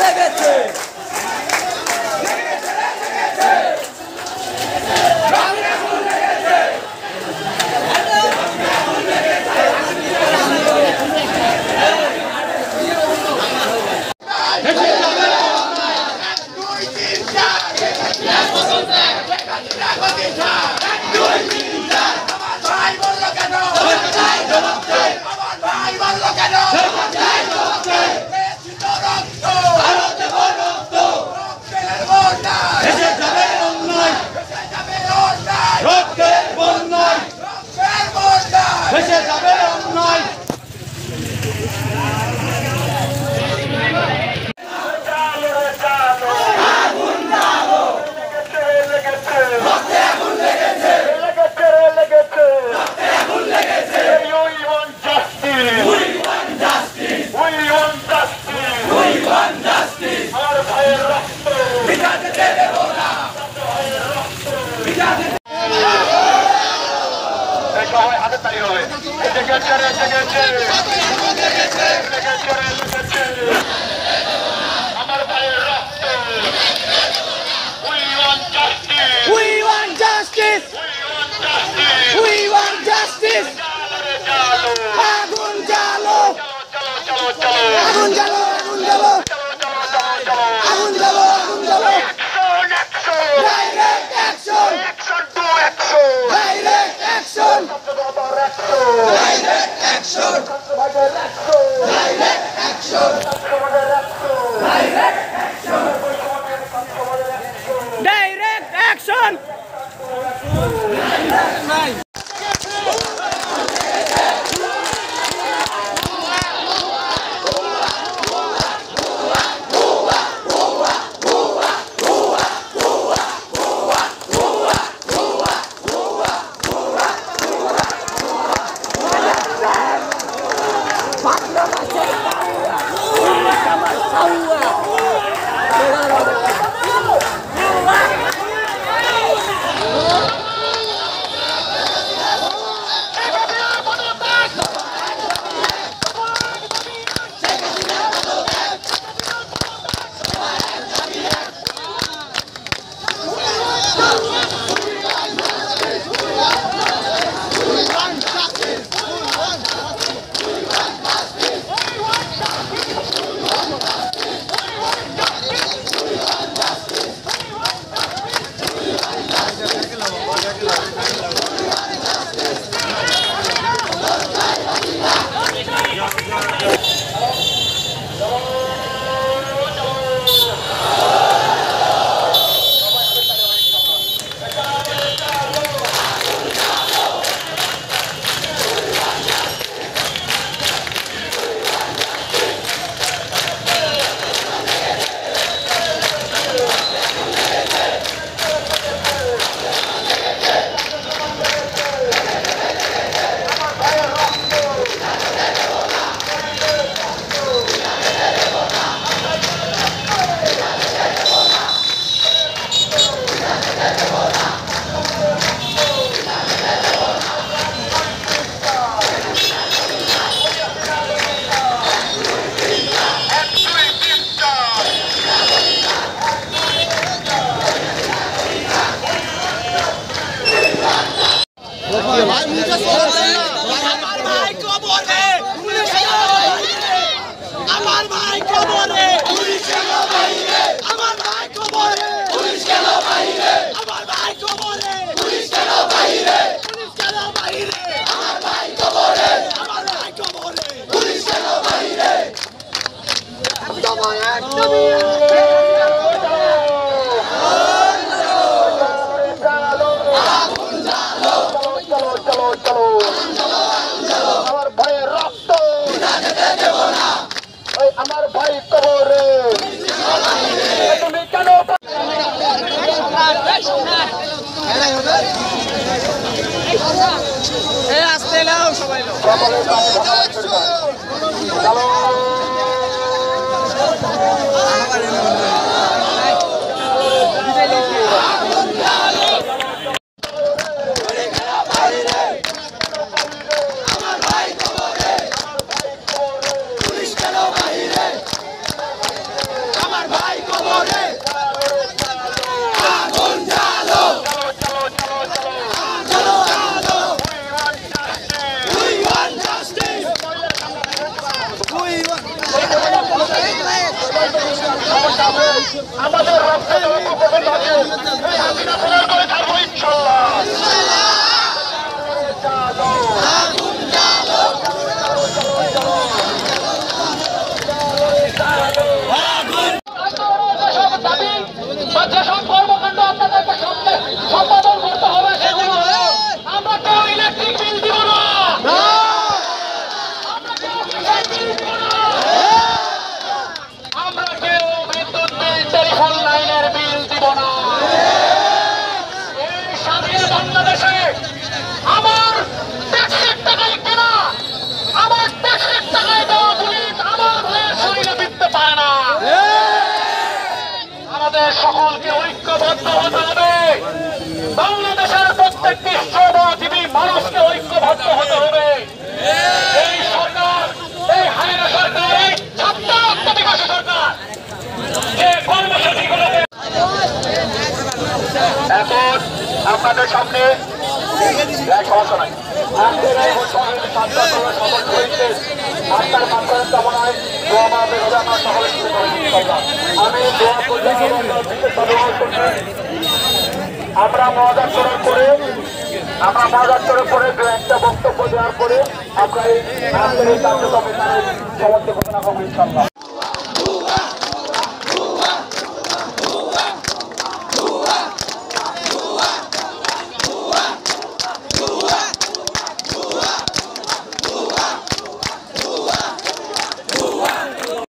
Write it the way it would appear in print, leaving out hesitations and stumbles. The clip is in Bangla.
লেগেছে সমস্যা আছে আমাদের রক্তে উপকরণ আছে এই হাসিনা ফেরার করে থাকবো ইনশাল্লাহ। যেসব কর্মকাণ্ড আপনাদেরকে সম্পাদন করতে হবে সেগুলো আমরা কেউ ইলেকট্রিক বিল দিব না, আমরা কেউ বিল দিব না, আমরা কেউ বিদ্যুৎ বিল টেলিফোন লাইনের বিল দিব না। এই স্বাধীন বাংলাদেশে আমার ট্যাক্সের টাকায় কেনা, আমার ট্যাক্সের টাকায় দেওয়া পুলিশ আমার ভাইয়ের শরীরে বিধতে পারে না। আমাদের সকলকে ঐক্যবদ্ধ হতে হবে, বাংলাদেশের প্রত্যেকটি শ্রমজীবী মানুষকে ঐক্যবদ্ধ হতে হবে। এই সরকার, এই হায়না সরকার, এই ছাত্র বিকাশ সরকার যে কর্মসূচিগুলো এখন আপনাদের সামনে সমস্যা নাই আপনার মাত্রার কামনায় দোয়া মাহফিল হবে। আমরা সকলে আমি দোয়া করলে আমরা মহাদাচরণ করে দু একটা বক্তব্য দেওয়ার পরে আমরা এই কার্যক্রমে সমর্থন ঘোষণা করবো ইনশাল্লাহ।